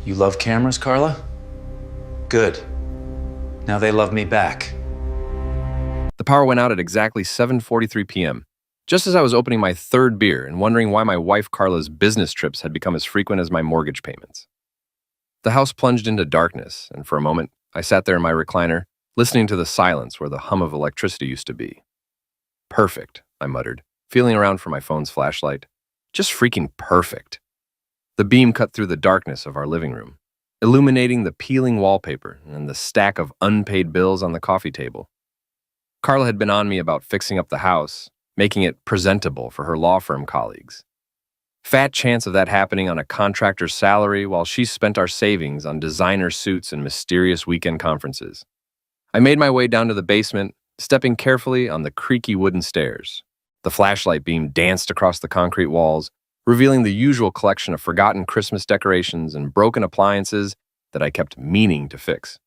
You love cameras, Carla? Good. Now they love me back. The power went out at exactly 7:43 p.m., just as I was opening my third beer and wondering why my wife Carla's business trips had become as frequent as my mortgage payments. The house plunged into darkness, and for a moment, I sat there in my recliner, listening to the silence where the hum of electricity used to be. Perfect, I muttered, feeling around for my phone's flashlight. Just freaking perfect. The beam cut through the darkness of our living room, illuminating the peeling wallpaper and the stack of unpaid bills on the coffee table. Carla had been on me about fixing up the house, making it presentable for her law firm colleagues. Fat chance of that happening on a contractor's salary while she spent our savings on designer suits and mysterious weekend conferences. I made my way down to the basement, stepping carefully on the creaky wooden stairs. The flashlight beam danced across the concrete walls, revealing the usual collection of forgotten Christmas decorations and broken appliances that I kept meaning to fix.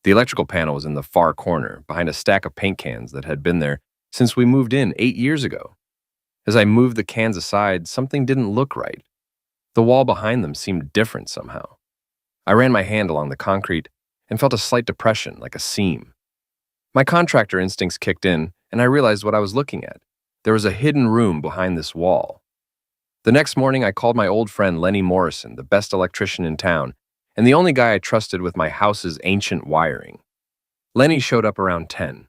The electrical panel was in the far corner, behind a stack of paint cans that had been there since we moved in 8 years ago. As I moved the cans aside, something didn't look right. The wall behind them seemed different somehow. I ran my hand along the concrete and felt a slight depression, like a seam. My contractor instincts kicked in, and I realized what I was looking at. There was a hidden room behind this wall. The next morning, I called my old friend Lenny Morrison, the best electrician in town, and the only guy I trusted with my house's ancient wiring. Lenny showed up around 10,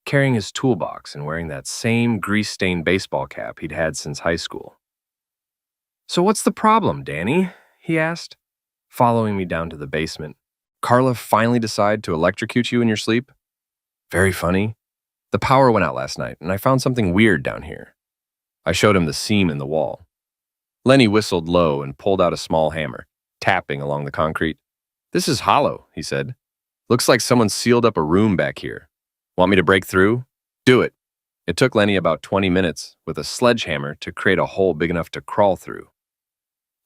carrying his toolbox and wearing that same grease-stained baseball cap he'd had since high school. "So what's the problem, Danny?" he asked, following me down to the basement. "Carla finally decided to electrocute you in your sleep?" "Very funny. The power went out last night, and I found something weird down here." I showed him the seam in the wall. Lenny whistled low and pulled out a small hammer, tapping along the concrete. "This is hollow," he said. "Looks like someone sealed up a room back here. Want me to break through?" "Do it." It took Lenny about 20 minutes with a sledgehammer to create a hole big enough to crawl through.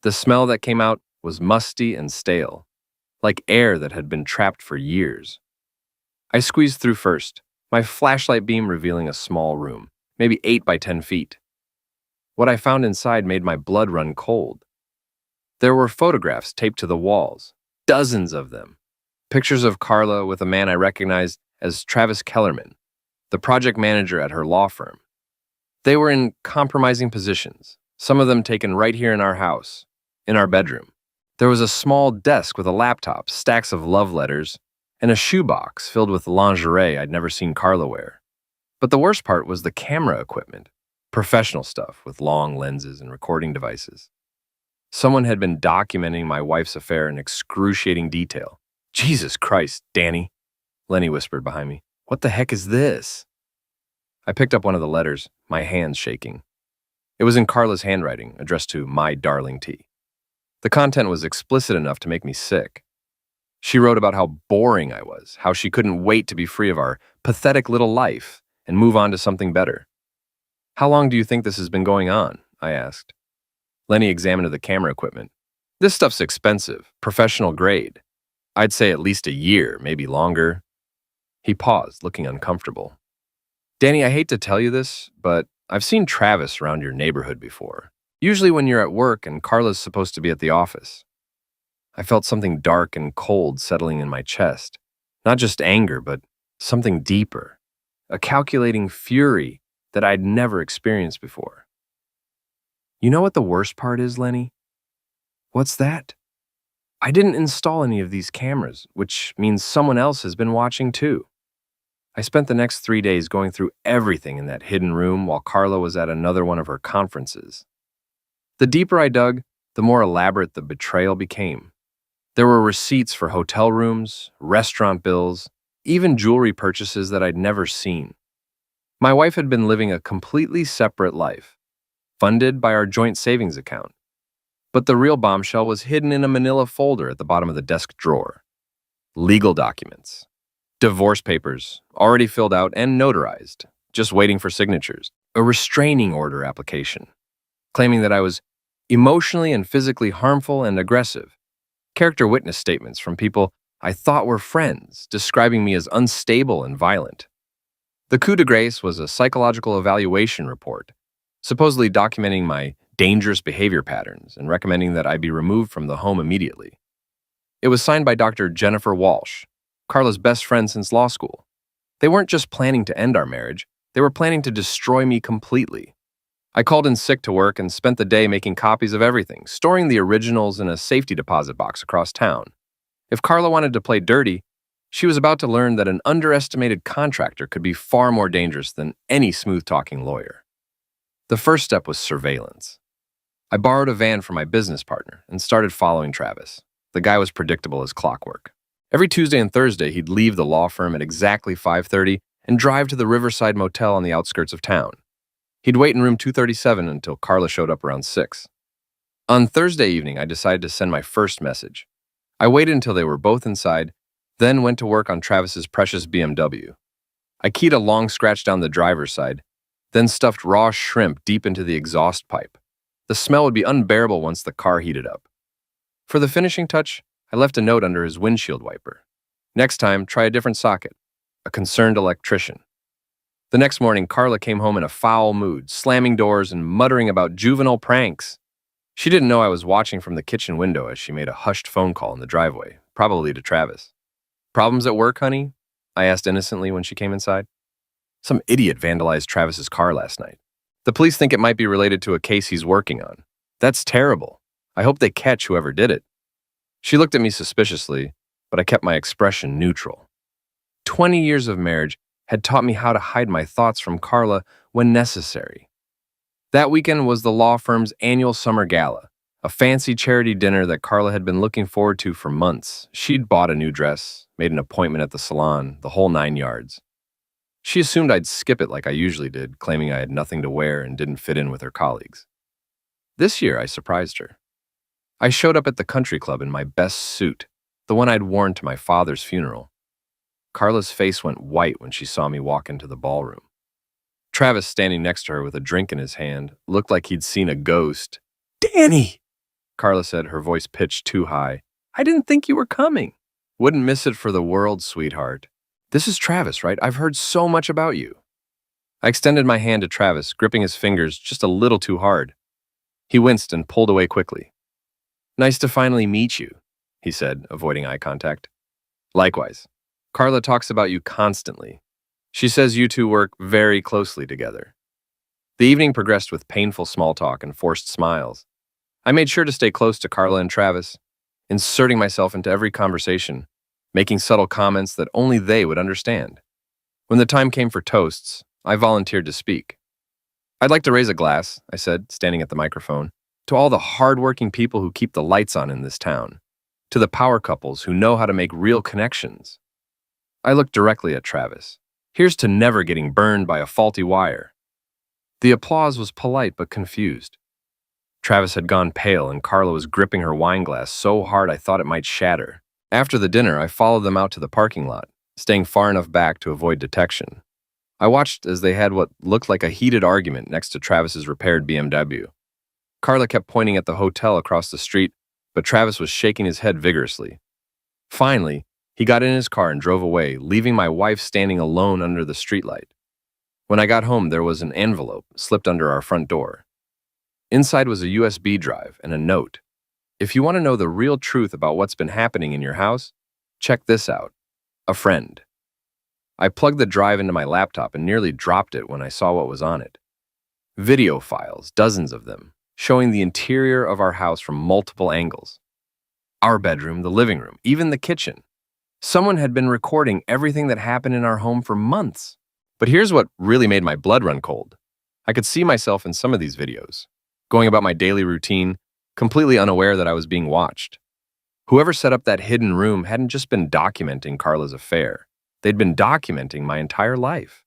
The smell that came out was musty and stale, like air that had been trapped for years. I squeezed through first, my flashlight beam revealing a small room, maybe 8 by 10 feet. What I found inside made my blood run cold. There were photographs taped to the walls, dozens of them. Pictures of Carla with a man I recognized as Travis Kellerman, the project manager at her law firm. They were in compromising positions, some of them taken right here in our house, in our bedroom. There was a small desk with a laptop, stacks of love letters, and a shoebox filled with lingerie I'd never seen Carla wear. But the worst part was the camera equipment, professional stuff with long lenses and recording devices. Someone had been documenting my wife's affair in excruciating detail. "Jesus Christ, Danny," Lenny whispered behind me. "What the heck is this?" I picked up one of the letters, my hands shaking. It was in Carla's handwriting, addressed to my darling T. The content was explicit enough to make me sick. She wrote about how boring I was, how she couldn't wait to be free of our pathetic little life and move on to something better. "How long do you think this has been going on?" I asked. Lenny examined the camera equipment. "This stuff's expensive, professional grade. I'd say at least a year, maybe longer." He paused, looking uncomfortable. "Danny, I hate to tell you this, but I've seen Travis around your neighborhood before. Usually when you're at work and Carla's supposed to be at the office." I felt something dark and cold settling in my chest. Not just anger, but something deeper. A calculating fury that I'd never experienced before. "You know what the worst part is, Lenny?" "What's that?" "I didn't install any of these cameras, which means someone else has been watching too." I spent the next 3 days going through everything in that hidden room while Carla was at another one of her conferences. The deeper I dug, the more elaborate the betrayal became. There were receipts for hotel rooms, restaurant bills, even jewelry purchases that I'd never seen. My wife had been living a completely separate life, funded by our joint savings account. But the real bombshell was hidden in a manila folder at the bottom of the desk drawer. Legal documents. Divorce papers, already filled out and notarized, just waiting for signatures. A restraining order application, claiming that I was emotionally and physically harmful and aggressive. Character witness statements from people I thought were friends, describing me as unstable and violent. The coup de grace was a psychological evaluation report, supposedly documenting my dangerous behavior patterns and recommending that I be removed from the home immediately. It was signed by Dr. Jennifer Walsh, Carla's best friend since law school. They weren't just planning to end our marriage, they were planning to destroy me completely. I called in sick to work and spent the day making copies of everything, storing the originals in a safety deposit box across town. If Carla wanted to play dirty, she was about to learn that an underestimated contractor could be far more dangerous than any smooth-talking lawyer. The first step was surveillance. I borrowed a van from my business partner and started following Travis. The guy was predictable as clockwork. Every Tuesday and Thursday, he'd leave the law firm at exactly 5:30 and drive to the Riverside Motel on the outskirts of town. He'd wait in room 237 until Carla showed up around 6. On Thursday evening, I decided to send my first message. I waited until they were both inside, then went to work on Travis's precious BMW. I keyed a long scratch down the driver's side, then stuffed raw shrimp deep into the exhaust pipe. The smell would be unbearable once the car heated up. For the finishing touch, I left a note under his windshield wiper. Next time, try a different socket. A concerned electrician. The next morning, Carla came home in a foul mood, slamming doors and muttering about juvenile pranks. She didn't know I was watching from the kitchen window as she made a hushed phone call in the driveway, probably to Travis. "Problems at work, honey?" I asked innocently when she came inside. "Some idiot vandalized Travis's car last night. The police think it might be related to a case he's working on. That's terrible. I hope they catch whoever did it." She looked at me suspiciously, but I kept my expression neutral. 20 years of marriage had taught me how to hide my thoughts from Carla when necessary. That weekend was the law firm's annual summer gala, a fancy charity dinner that Carla had been looking forward to for months. She'd bought a new dress, made an appointment at the salon, the whole 9 yards. She assumed I'd skip it like I usually did, claiming I had nothing to wear and didn't fit in with her colleagues. This year, I surprised her. I showed up at the country club in my best suit, the one I'd worn to my father's funeral. Carla's face went white when she saw me walk into the ballroom. Travis, standing next to her with a drink in his hand, looked like he'd seen a ghost. "Danny!" Carla said, her voice pitched too high. "I didn't think you were coming." "Wouldn't miss it for the world, sweetheart. This is Travis, right? I've heard so much about you." I extended my hand to Travis, gripping his fingers just a little too hard. He winced and pulled away quickly. "Nice to finally meet you," he said, avoiding eye contact. "Likewise. Carla talks about you constantly. She says you two work very closely together." The evening progressed with painful small talk and forced smiles. I made sure to stay close to Carla and Travis, inserting myself into every conversation, making subtle comments that only they would understand. When the time came for toasts, I volunteered to speak. "I'd like to raise a glass," I said, standing at the microphone, "to all the hard-working people who keep the lights on in this town, to the power couples who know how to make real connections." I looked directly at Travis. Here's to never getting burned by a faulty wire. The applause was polite but confused. Travis had gone pale and Carla was gripping her wine glass so hard I thought it might shatter. After the dinner, I followed them out to the parking lot, staying far enough back to avoid detection. I watched as they had what looked like a heated argument next to Travis's repaired BMW. Carla kept pointing at the hotel across the street, but Travis was shaking his head vigorously. Finally, he got in his car and drove away, leaving my wife standing alone under the streetlight. When I got home, there was an envelope slipped under our front door. Inside was a USB drive and a note. "If you want to know the real truth about what's been happening in your house, check this out. A friend." I plugged the drive into my laptop and nearly dropped it when I saw what was on it. Video files, dozens of them, showing the interior of our house from multiple angles. Our bedroom, the living room, even the kitchen. Someone had been recording everything that happened in our home for months. But here's what really made my blood run cold. I could see myself in some of these videos, going about my daily routine, completely unaware that I was being watched. Whoever set up that hidden room hadn't just been documenting Carla's affair. They'd been documenting my entire life.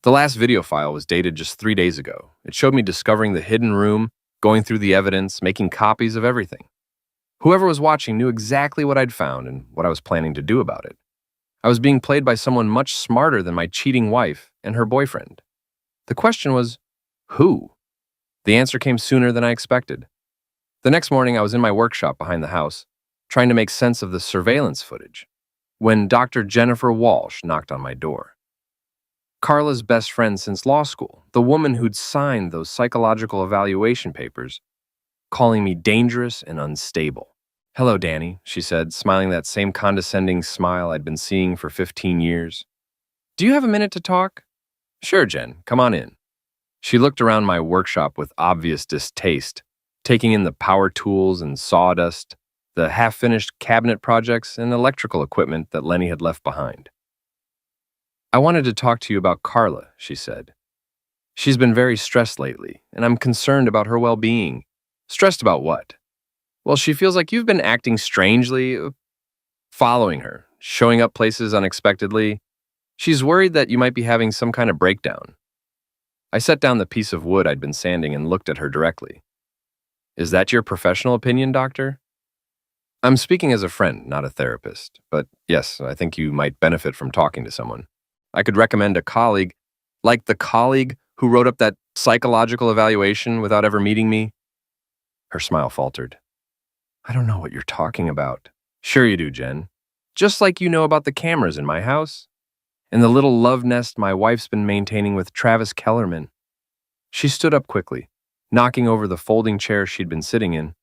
The last video file was dated just 3 days ago. It showed me discovering the hidden room, going through the evidence, making copies of everything. Whoever was watching knew exactly what I'd found and what I was planning to do about it. I was being played by someone much smarter than my cheating wife and her boyfriend. The question was, who? The answer came sooner than I expected. The next morning, I was in my workshop behind the house, trying to make sense of the surveillance footage, when Dr. Jennifer Walsh knocked on my door. Carla's best friend since law school, the woman who'd signed those psychological evaluation papers, calling me dangerous and unstable. Hello, Danny, she said, smiling that same condescending smile I'd been seeing for 15 years. Do you have a minute to talk? Sure, Jen, come on in. She looked around my workshop with obvious distaste, taking in the power tools and sawdust, the half-finished cabinet projects and electrical equipment that Lenny had left behind. I wanted to talk to you about Carla, she said. She's been very stressed lately, and I'm concerned about her well-being. Stressed about what? Well, she feels like you've been acting strangely, following her, showing up places unexpectedly. She's worried that you might be having some kind of breakdown. I set down the piece of wood I'd been sanding and looked at her directly. Is that your professional opinion, doctor? I'm speaking as a friend, not a therapist, but yes, I think you might benefit from talking to someone. I could recommend a colleague, like the colleague who wrote up that psychological evaluation without ever meeting me. Her smile faltered. I don't know what you're talking about. Sure you do, Jen. Just like you know about the cameras in my house and the little love nest my wife's been maintaining with Travis Kellerman. She stood up quickly, knocking over the folding chair she'd been sitting in.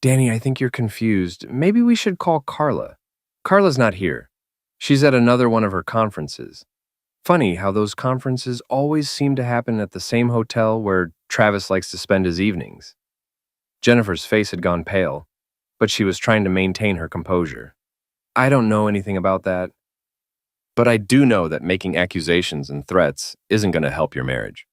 Danny, I think you're confused. Maybe we should call Carla. Carla's not here. She's at another one of her conferences. Funny how those conferences always seem to happen at the same hotel where Travis likes to spend his evenings. Jennifer's face had gone pale, but she was trying to maintain her composure. I don't know anything about that, but I do know that making accusations and threats isn't going to help your marriage.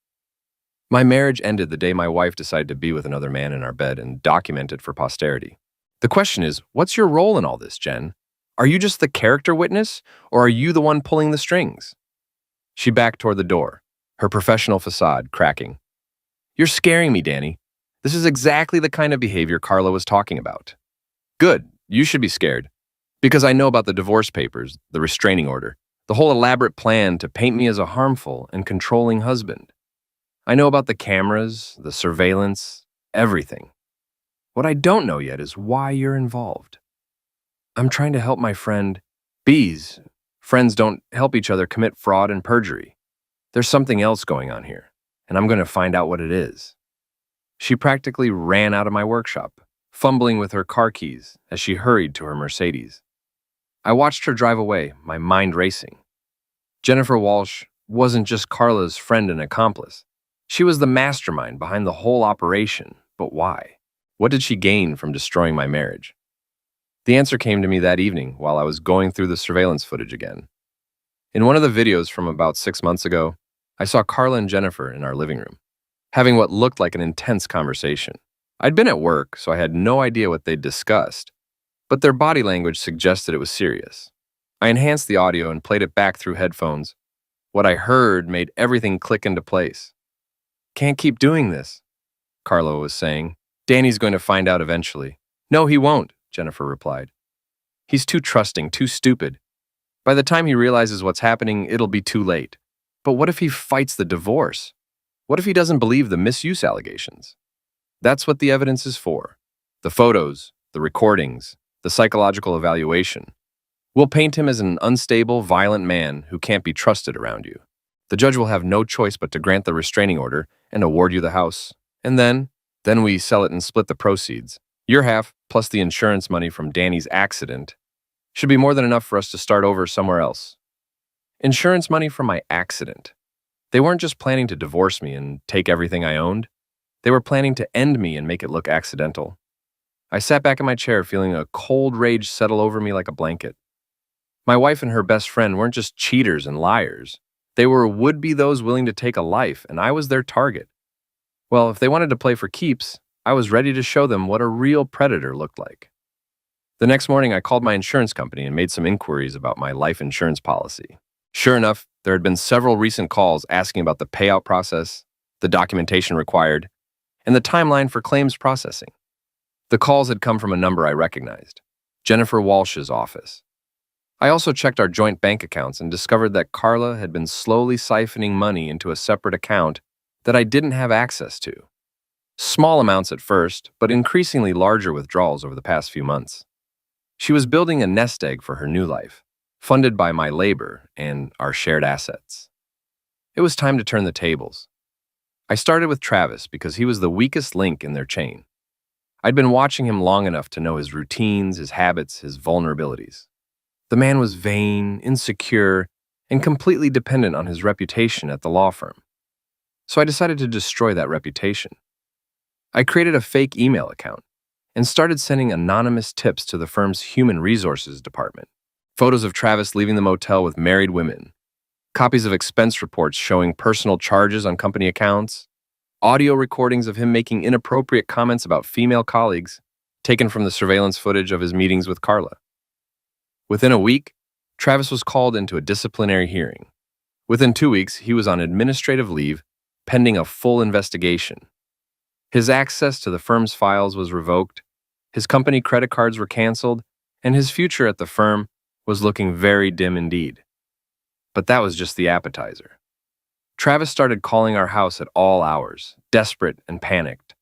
My marriage ended the day my wife decided to be with another man in our bed and document it for posterity. The question is, what's your role in all this, Jen? Are you just the character witness, or are you the one pulling the strings? She backed toward the door, her professional facade cracking. You're scaring me, Danny. This is exactly the kind of behavior Carla was talking about. Good, you should be scared. Because I know about the divorce papers, the restraining order, the whole elaborate plan to paint me as a harmful and controlling husband. I know about the cameras, the surveillance, everything. What I don't know yet is why you're involved. I'm trying to help my friend. Bees. Friends don't help each other commit fraud and perjury. There's something else going on here, and I'm going to find out what it is. She practically ran out of my workshop, fumbling with her car keys as she hurried to her Mercedes. I watched her drive away, my mind racing. Jennifer Walsh wasn't just Carla's friend and accomplice. She was the mastermind behind the whole operation, but why? What did she gain from destroying my marriage? The answer came to me that evening while I was going through the surveillance footage again. In one of the videos from about 6 months ago, I saw Carla and Jennifer in our living room, having what looked like an intense conversation. I'd been at work, so I had no idea what they'd discussed, but their body language suggested it was serious. I enhanced the audio and played it back through headphones. What I heard made everything click into place. Can't keep doing this, Carla was saying. Danny's going to find out eventually. No, he won't, Jennifer replied. He's too trusting, too stupid. By the time he realizes what's happening, it'll be too late. But what if he fights the divorce? What if he doesn't believe the misuse allegations? That's what the evidence is for. The photos, the recordings, the psychological evaluation. We'll paint him as an unstable, violent man who can't be trusted around you. The judge will have no choice but to grant the restraining order and award you the house. And then we sell it and split the proceeds. Your half, plus the insurance money from Danny's accident, should be more than enough for us to start over somewhere else. Insurance money from my accident. They weren't just planning to divorce me and take everything I owned. They were planning to end me and make it look accidental. I sat back in my chair feeling a cold rage settle over me like a blanket. My wife and her best friend weren't just cheaters and liars. They were would-be those willing to take a life, and I was their target. Well, if they wanted to play for keeps, I was ready to show them what a real predator looked like. The next morning, I called my insurance company and made some inquiries about my life insurance policy. Sure enough, there had been several recent calls asking about the payout process, the documentation required, and the timeline for claims processing. The calls had come from a number I recognized, Jennifer Walsh's office. I also checked our joint bank accounts and discovered that Carla had been slowly siphoning money into a separate account that I didn't have access to. Small amounts at first, but increasingly larger withdrawals over the past few months. She was building a nest egg for her new life, funded by my labor and our shared assets. It was time to turn the tables. I started with Travis because he was the weakest link in their chain. I'd been watching him long enough to know his routines, his habits, his vulnerabilities. The man was vain, insecure, and completely dependent on his reputation at the law firm. So I decided to destroy that reputation. I created a fake email account and started sending anonymous tips to the firm's human resources department. Photos of Travis leaving the motel with married women, copies of expense reports showing personal charges on company accounts, audio recordings of him making inappropriate comments about female colleagues taken from the surveillance footage of his meetings with Carla. Within a week, Travis was called into a disciplinary hearing. Within 2 weeks, he was on administrative leave, pending a full investigation. His access to the firm's files was revoked, his company credit cards were canceled, and his future at the firm was looking very dim indeed. But that was just the appetizer. Travis started calling our house at all hours, desperate and panicked.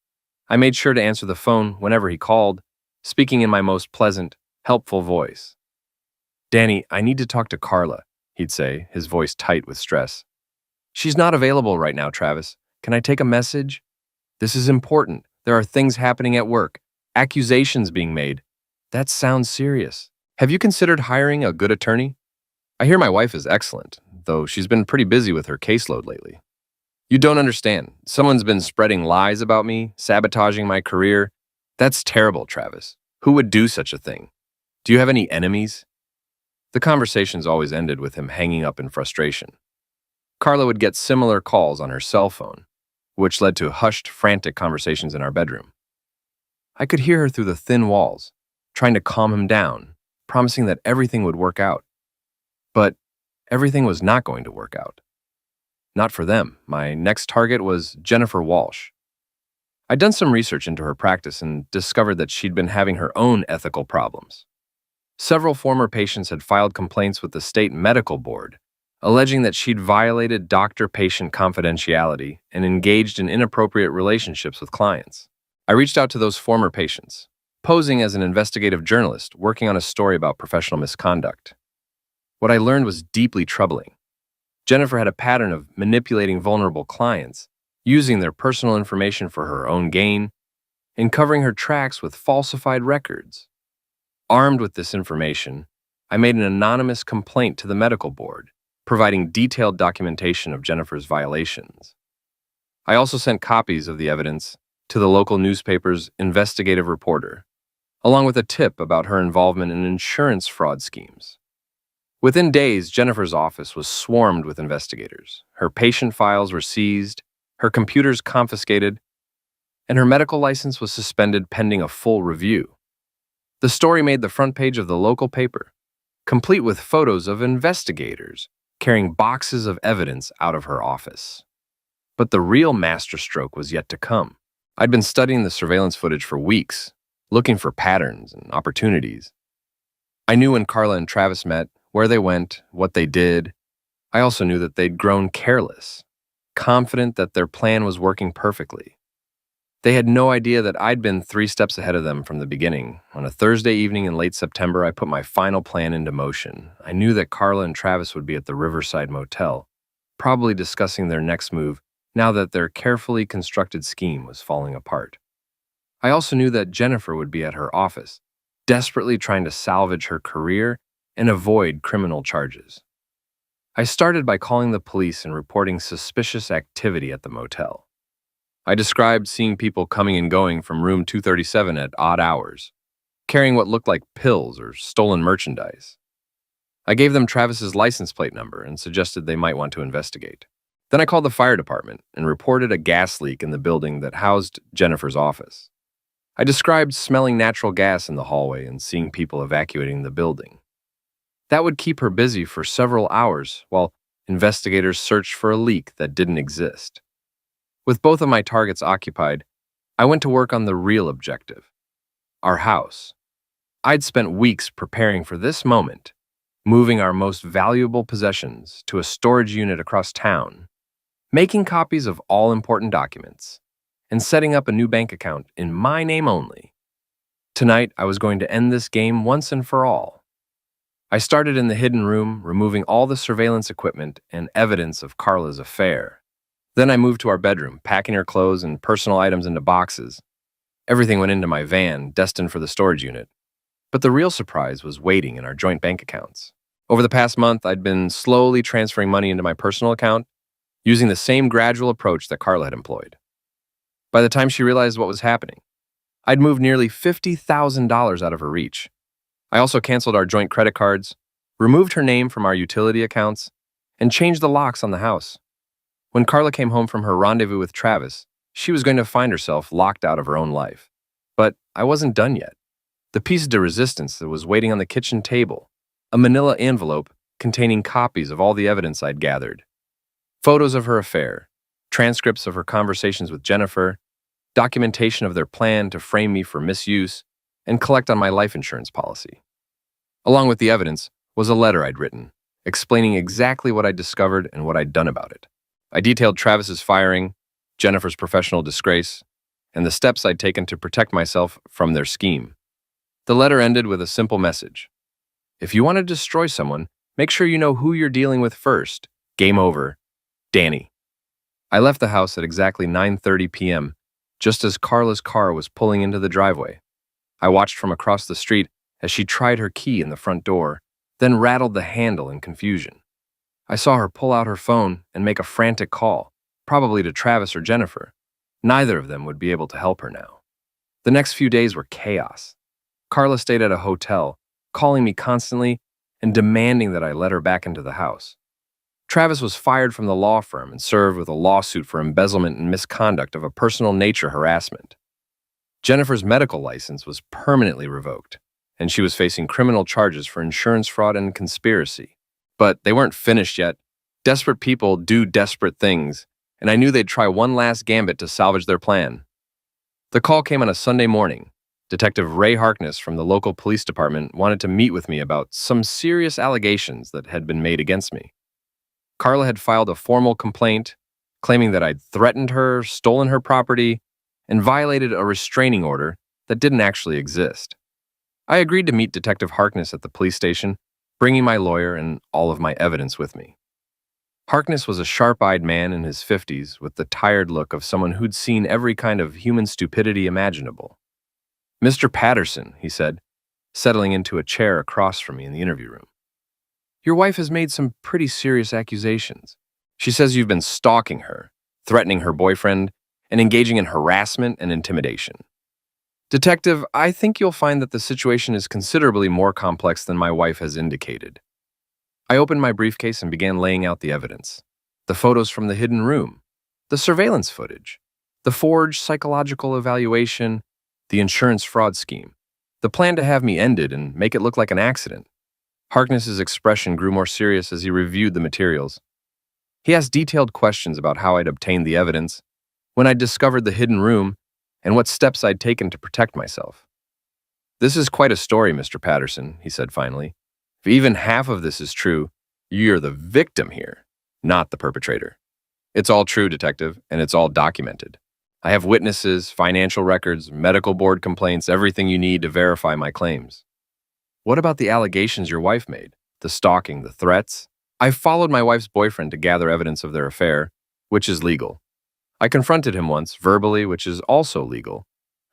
I made sure to answer the phone whenever he called, speaking in my most pleasant, helpful voice. "Danny, I need to talk to Carla," he'd say, his voice tight with stress. "She's not available right now, Travis. Can I take a message? This is important. There are things happening at work, accusations being made. That sounds serious. Have you considered hiring a good attorney? I hear my wife is excellent, though she's been pretty busy with her caseload lately. You don't understand. Someone's been spreading lies about me, sabotaging my career. That's terrible, Travis. Who would do such a thing? Do you have any enemies?" The conversations always ended with him hanging up in frustration. Carla would get similar calls on her cell phone, which led to hushed, frantic conversations in our bedroom. I could hear her through the thin walls, trying to calm him down, promising that everything would work out. But everything was not going to work out. Not for them. My next target was Jennifer Walsh. I'd done some research into her practice and discovered that she'd been having her own ethical problems. Several former patients had filed complaints with the state medical board, alleging that she'd violated doctor-patient confidentiality and engaged in inappropriate relationships with clients. I reached out to those former patients, posing as an investigative journalist working on a story about professional misconduct. What I learned was deeply troubling. Jennifer had a pattern of manipulating vulnerable clients, using their personal information for her own gain, and covering her tracks with falsified records. Armed with this information, I made an anonymous complaint to the medical board, providing detailed documentation of Jennifer's violations. I also sent copies of the evidence to the local newspaper's investigative reporter, along with a tip about her involvement in insurance fraud schemes. Within days, Jennifer's office was swarmed with investigators. Her patient files were seized, her computers confiscated, and her medical license was suspended pending a full review. The story made the front page of the local paper, complete with photos of investigators carrying boxes of evidence out of her office. But the real masterstroke was yet to come. I'd been studying the surveillance footage for weeks, looking for patterns and opportunities. I knew when Carla and Travis met, where they went, what they did. I also knew that they'd grown careless, confident that their plan was working perfectly. They had no idea that I'd been 3 steps ahead of them from the beginning. On a Thursday evening in late September, I put my final plan into motion. I knew that Carla and Travis would be at the Riverside Motel, probably discussing their next move now that their carefully constructed scheme was falling apart. I also knew that Jennifer would be at her office, desperately trying to salvage her career and avoid criminal charges. I started by calling the police and reporting suspicious activity at the motel. I described seeing people coming and going from room 237 at odd hours, carrying what looked like pills or stolen merchandise. I gave them Travis's license plate number and suggested they might want to investigate. Then I called the fire department and reported a gas leak in the building that housed Jennifer's office. I described smelling natural gas in the hallway and seeing people evacuating the building. That would keep her busy for several hours while investigators searched for a leak that didn't exist. With both of my targets occupied, I went to work on the real objective, our house. I'd spent weeks preparing for this moment, moving our most valuable possessions to a storage unit across town, making copies of all important documents, and setting up a new bank account in my name only. Tonight, I was going to end this game once and for all. I started in the hidden room, removing all the surveillance equipment and evidence of Carla's affair. Then I moved to our bedroom, packing her clothes and personal items into boxes. Everything went into my van, destined for the storage unit. But the real surprise was waiting in our joint bank accounts. Over the past month, I'd been slowly transferring money into my personal account, using the same gradual approach that Carla had employed. By the time she realized what was happening, I'd moved nearly $50,000 out of her reach. I also canceled our joint credit cards, removed her name from our utility accounts, and changed the locks on the house. When Carla came home from her rendezvous with Travis, she was going to find herself locked out of her own life. But I wasn't done yet. The piece de resistance that was waiting on the kitchen table, a manila envelope containing copies of all the evidence I'd gathered. Photos of her affair, transcripts of her conversations with Jennifer, documentation of their plan to frame me for misuse and collect on my life insurance policy. Along with the evidence was a letter I'd written, explaining exactly what I'd discovered and what I'd done about it. I detailed Travis's firing, Jennifer's professional disgrace, and the steps I'd taken to protect myself from their scheme. The letter ended with a simple message. If you want to destroy someone, make sure you know who you're dealing with first. Game over. Danny. I left the house at exactly 9:30 p.m., just as Carla's car was pulling into the driveway. I watched from across the street as she tried her key in the front door, then rattled the handle in confusion. I saw her pull out her phone and make a frantic call, probably to Travis or Jennifer. Neither of them would be able to help her now. The next few days were chaos. Carla stayed at a hotel, calling me constantly and demanding that I let her back into the house. Travis was fired from the law firm and served with a lawsuit for embezzlement and misconduct of a personal nature harassment. Jennifer's medical license was permanently revoked, and she was facing criminal charges for insurance fraud and conspiracy. But they weren't finished yet. Desperate people do desperate things, and I knew they'd try one last gambit to salvage their plan. The call came on a Sunday morning. Detective Ray Harkness from the local police department wanted to meet with me about some serious allegations that had been made against me. Carla had filed a formal complaint, claiming that I'd threatened her, stolen her property, and violated a restraining order that didn't actually exist. I agreed to meet Detective Harkness at the police station, bringing my lawyer and all of my evidence with me. Harkness was a sharp-eyed man in his 50s with the tired look of someone who'd seen every kind of human stupidity imaginable. "Mr. Patterson," he said, settling into a chair across from me in the interview room. "Your wife has made some pretty serious accusations. She says you've been stalking her, threatening her boyfriend, and engaging in harassment and intimidation. Detective, I think you'll find that the situation is considerably more complex than my wife has indicated." I opened my briefcase and began laying out the evidence. The photos from the hidden room, the surveillance footage, the forged psychological evaluation, the insurance fraud scheme, the plan to have me ended and make it look like an accident. Harkness's expression grew more serious as he reviewed the materials. He asked detailed questions about how I'd obtained the evidence, when I'd discovered the hidden room, and what steps I'd taken to protect myself. "This is quite a story, Mr. Patterson," he said finally. "If even half of this is true, you're the victim here, not the perpetrator." "It's all true, Detective, and it's all documented. I have witnesses, financial records, medical board complaints, everything you need to verify my claims." "What about the allegations your wife made? The stalking, the threats?" "I followed my wife's boyfriend to gather evidence of their affair, which is legal. I confronted him once, verbally, which is also legal.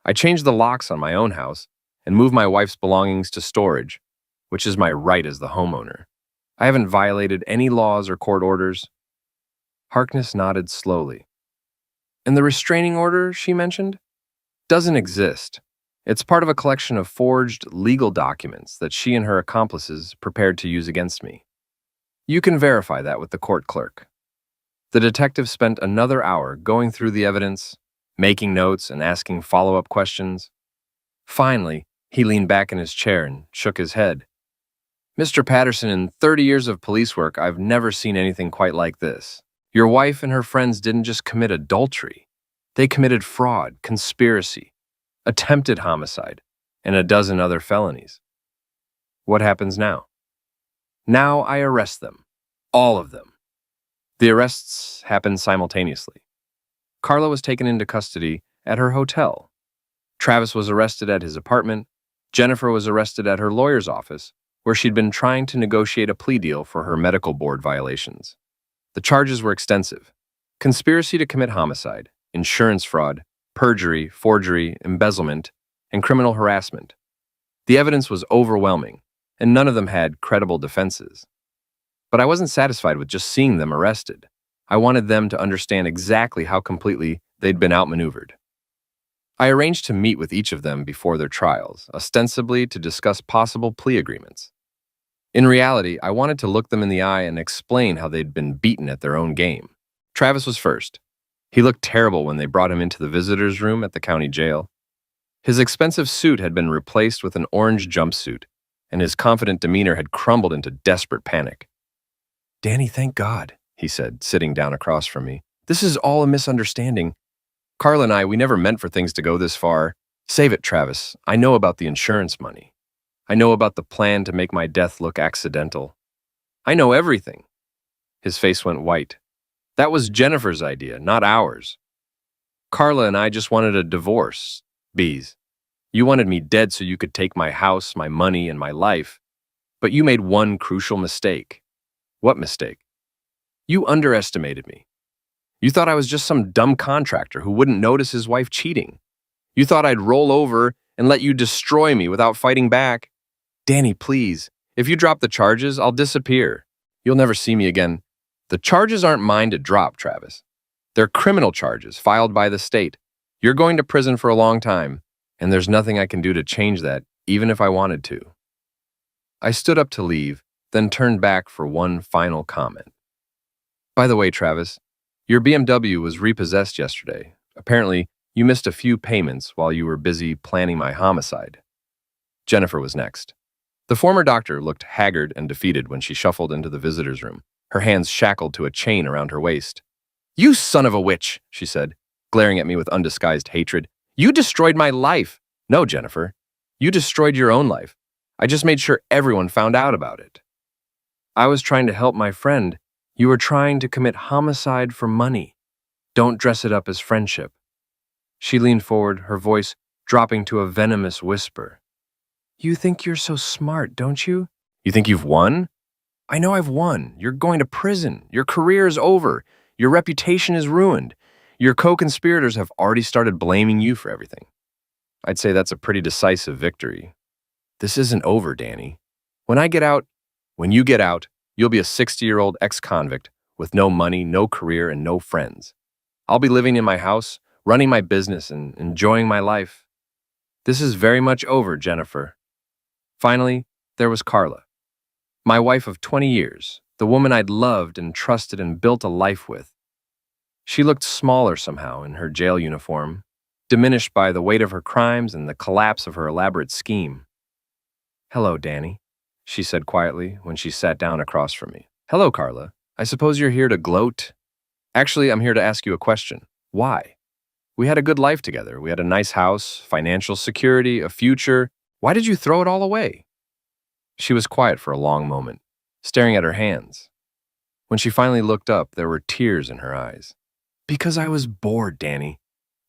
I changed the locks on my own house and moved my wife's belongings to storage, which is my right as the homeowner. I haven't violated any laws or court orders." Harkness nodded slowly. "And the restraining order she mentioned? Doesn't exist. It's part of a collection of forged legal documents that she and her accomplices prepared to use against me. You can verify that with the court clerk." The detective spent another hour going through the evidence, making notes and asking follow-up questions. Finally, he leaned back in his chair and shook his head. "Mr. Patterson, in 30 years of police work, I've never seen anything quite like this. Your wife and her friends didn't just commit adultery. They committed fraud, conspiracy, attempted homicide, and a dozen other felonies." "What happens now?" "Now I arrest them. All of them." The arrests happened simultaneously. Carla was taken into custody at her hotel. Travis was arrested at his apartment. Jennifer was arrested at her lawyer's office, where she'd been trying to negotiate a plea deal for her medical board violations. The charges were extensive: conspiracy to commit homicide, insurance fraud, perjury, forgery, embezzlement, and criminal harassment. The evidence was overwhelming, and none of them had credible defenses. But I wasn't satisfied with just seeing them arrested. I wanted them to understand exactly how completely they'd been outmaneuvered. I arranged to meet with each of them before their trials, ostensibly to discuss possible plea agreements. In reality, I wanted to look them in the eye and explain how they'd been beaten at their own game. Travis was first. He looked terrible when they brought him into the visitor's room at the county jail. His expensive suit had been replaced with an orange jumpsuit, and his confident demeanor had crumbled into desperate panic. "Danny, thank God," he said, sitting down across from me. "This is all a misunderstanding. Carla and we never meant for things to go this far. Save it, Travis. I know about the insurance money. I know about the plan to make my death look accidental. I know everything." His face went white. "That was Jennifer's idea, not ours. Carla and I just wanted a divorce. Bees. You wanted me dead so you could take my house, my money, and my life. But you made one crucial mistake." "What mistake?" "You underestimated me. You thought I was just some dumb contractor who wouldn't notice his wife cheating. You thought I'd roll over and let you destroy me without fighting back. Danny, please, if you drop the charges, I'll disappear. You'll never see me again." "The charges aren't mine to drop, Travis. They're criminal charges filed by the state. You're going to prison for a long time, and there's nothing I can do to change that, even if I wanted to." I stood up to leave, then turned back for one final comment. "By the way, Travis, your BMW was repossessed yesterday. Apparently, you missed a few payments while you were busy planning my homicide." Jennifer was next. The former doctor looked haggard and defeated when she shuffled into the visitor's room, her hands shackled to a chain around her waist. "You son of a witch," she said, glaring at me with undisguised hatred. "You destroyed my life." "No, Jennifer, you destroyed your own life. I just made sure everyone found out about it." "I was trying to help my friend. You were trying to commit homicide for money. Don't dress it up as friendship." She leaned forward, her voice dropping to a venomous whisper. "You think you're so smart, don't you? You think you've won? I know I've won. You're going to prison. Your career is over. Your reputation is ruined. Your co-conspirators have already started blaming you for everything. I'd say that's a pretty decisive victory. This isn't over, Danny. When you get out, you'll be a 60-year-old ex-convict with no money, no career, and no friends. I'll be living in my house, running my business, and enjoying my life. This is very much over, Jennifer." Finally, there was Carla, my wife of 20 years, the woman I'd loved and trusted and built a life with. She looked smaller somehow in her jail uniform, diminished by the weight of her crimes and the collapse of her elaborate scheme. "Hello, Danny," she said quietly when she sat down across from me. "Hello, Carla. I suppose you're here to gloat?" "Actually, I'm here to ask you a question. Why? We had a good life together. We had a nice house, financial security, a future. Why did you throw it all away?" She was quiet for a long moment, staring at her hands. When she finally looked up, there were tears in her eyes. "Because I was bored, Danny.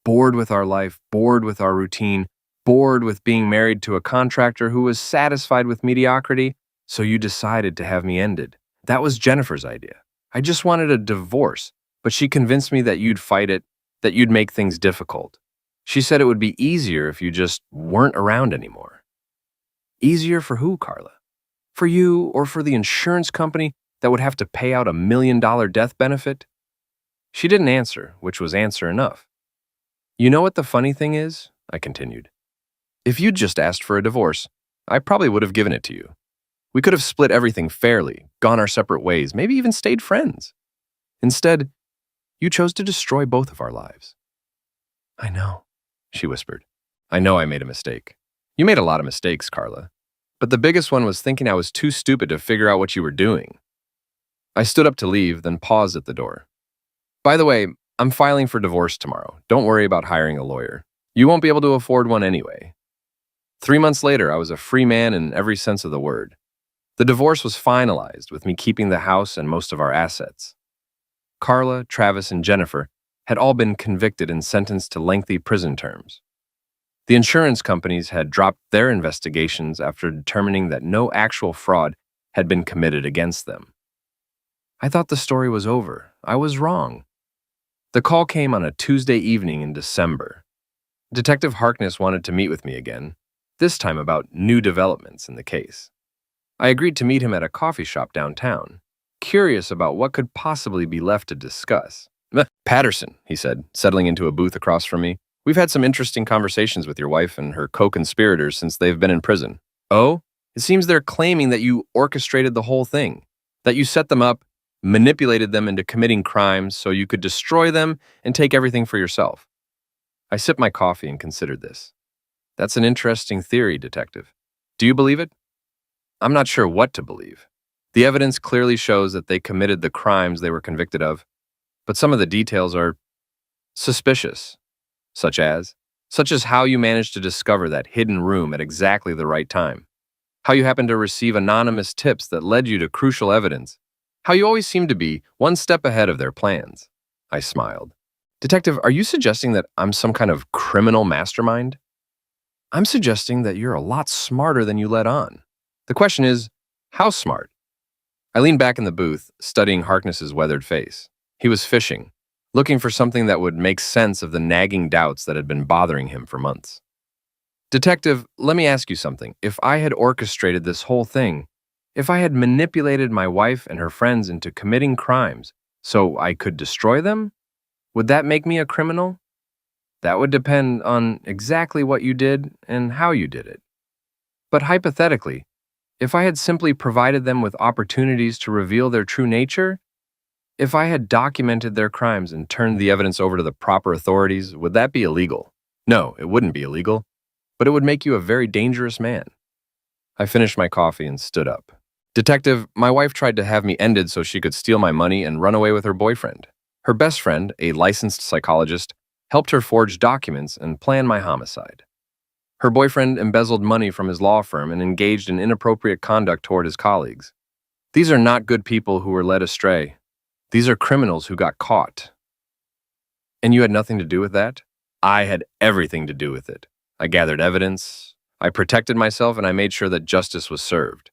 Bored with our life, bored with our routine, bored with being married to a contractor who was satisfied with mediocrity, so you decided to have me ended. That was Jennifer's idea. I just wanted a divorce, but she convinced me that you'd fight it, that you'd make things difficult. She said it would be easier if you just weren't around anymore." "Easier for who, Carla? For you or for the insurance company that would have to pay out $1 million death benefit?" She didn't answer, which was answer enough. "You know what the funny thing is?" I continued. "If you'd just asked for a divorce, I probably would have given it to you. We could have split everything fairly, gone our separate ways, maybe even stayed friends. Instead, you chose to destroy both of our lives." "I know," she whispered. "I know I made a mistake. You made a lot of mistakes, Carla. But the biggest one was thinking I was too stupid to figure out what you were doing." I stood up to leave, then paused at the door. "By the way, I'm filing for divorce tomorrow. Don't worry about hiring a lawyer. You won't be able to afford one anyway." 3 months later, I was a free man in every sense of the word. The divorce was finalized, with me keeping the house and most of our assets. Carla, Travis, and Jennifer had all been convicted and sentenced to lengthy prison terms. The insurance companies had dropped their investigations after determining that no actual fraud had been committed against them. I thought the story was over. I was wrong. The call came on a Tuesday evening in December. Detective Harkness wanted to meet with me again, this time about new developments in the case. I agreed to meet him at a coffee shop downtown, curious about what could possibly be left to discuss. Patterson, he said, settling into a booth across from me. We've had some interesting conversations with your wife and her co-conspirators since they've been in prison. Oh? It seems they're claiming that you orchestrated the whole thing, that you set them up, manipulated them into committing crimes so you could destroy them and take everything for yourself. I sipped my coffee and considered this. That's an interesting theory, Detective. Do you believe it? I'm not sure what to believe. The evidence clearly shows that they committed the crimes they were convicted of, but some of the details are suspicious, such as how you managed to discover that hidden room at exactly the right time, how you happened to receive anonymous tips that led you to crucial evidence, how you always seem to be one step ahead of their plans. I smiled. Detective, are you suggesting that I'm some kind of criminal mastermind? I'm suggesting that you're a lot smarter than you let on. The question is, how smart? I leaned back in the booth, studying Harkness's weathered face. He was fishing, looking for something that would make sense of the nagging doubts that had been bothering him for months. Detective, let me ask you something. If I had orchestrated this whole thing, if I had manipulated my wife and her friends into committing crimes so I could destroy them, would that make me a criminal? That would depend on exactly what you did and how you did it. But hypothetically, if I had simply provided them with opportunities to reveal their true nature, if I had documented their crimes and turned the evidence over to the proper authorities, would that be illegal? No, it wouldn't be illegal, but it would make you a very dangerous man. I finished my coffee and stood up. Detective, my wife tried to have me ended so she could steal my money and run away with her boyfriend. Her best friend, a licensed psychologist, helped her forge documents and plan my homicide. Her boyfriend embezzled money from his law firm and engaged in inappropriate conduct toward his colleagues. These are not good people who were led astray. These are criminals who got caught. And you had nothing to do with that? I had everything to do with it. I gathered evidence, I protected myself, and I made sure that justice was served.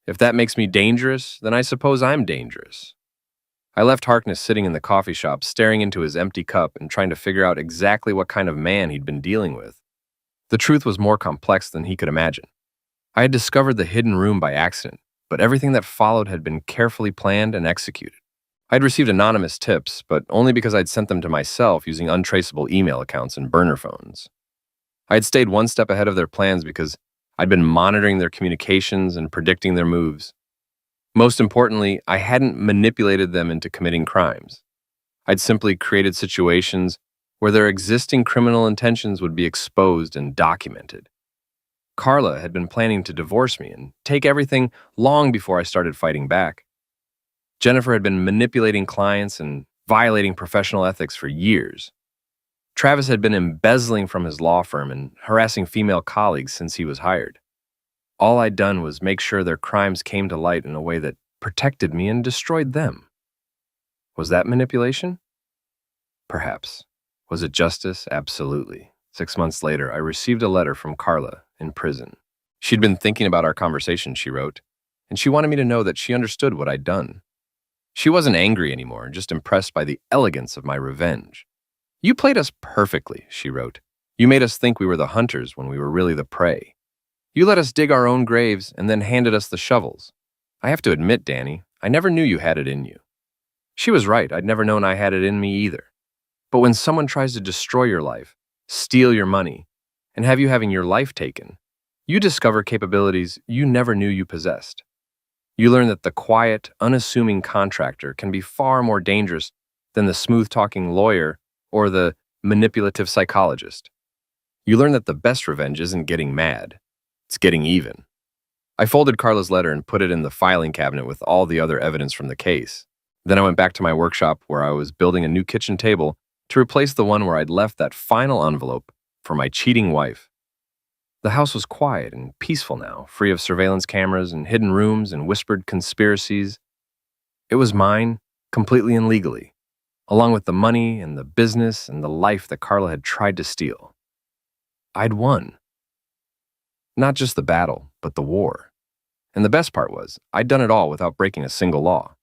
If that makes me dangerous, then I suppose I'm dangerous. I left Harkness sitting in the coffee shop, staring into his empty cup and trying to figure out exactly what kind of man he'd been dealing with. The truth was more complex than he could imagine. I had discovered the hidden room by accident, but everything that followed had been carefully planned and executed. I'd received anonymous tips, but only because I'd sent them to myself using untraceable email accounts and burner phones. I had stayed one step ahead of their plans because I'd been monitoring their communications and predicting their moves. Most importantly, I hadn't manipulated them into committing crimes. I'd simply created situations where their existing criminal intentions would be exposed and documented. Carla had been planning to divorce me and take everything long before I started fighting back. Jennifer had been manipulating clients and violating professional ethics for years. Travis had been embezzling from his law firm and harassing female colleagues since he was hired. All I'd done was make sure their crimes came to light in a way that protected me and destroyed them. Was that manipulation? Perhaps. Was it justice? Absolutely. 6 months later, I received a letter from Carla in prison. She'd been thinking about our conversation, she wrote, and she wanted me to know that she understood what I'd done. She wasn't angry anymore, just impressed by the elegance of my revenge. You played us perfectly, she wrote. You made us think we were the hunters when we were really the prey. You let us dig our own graves and then handed us the shovels. I have to admit, Danny, I never knew you had it in you. She was right, I'd never known I had it in me either. But when someone tries to destroy your life, steal your money, and have you having your life taken, you discover capabilities you never knew you possessed. You learn that the quiet, unassuming contractor can be far more dangerous than the smooth-talking lawyer or the manipulative psychologist. You learn that the best revenge isn't getting mad, it's getting even. I folded Carla's letter and put it in the filing cabinet with all the other evidence from the case. Then I went back to my workshop where I was building a new kitchen table to replace the one where I'd left that final envelope for my cheating wife. The house was quiet and peaceful now, free of surveillance cameras and hidden rooms and whispered conspiracies. It was mine, completely and legally, along with the money and the business and the life that Carla had tried to steal. I'd won. Not just the battle, but the war. And the best part was, I'd done it all without breaking a single law.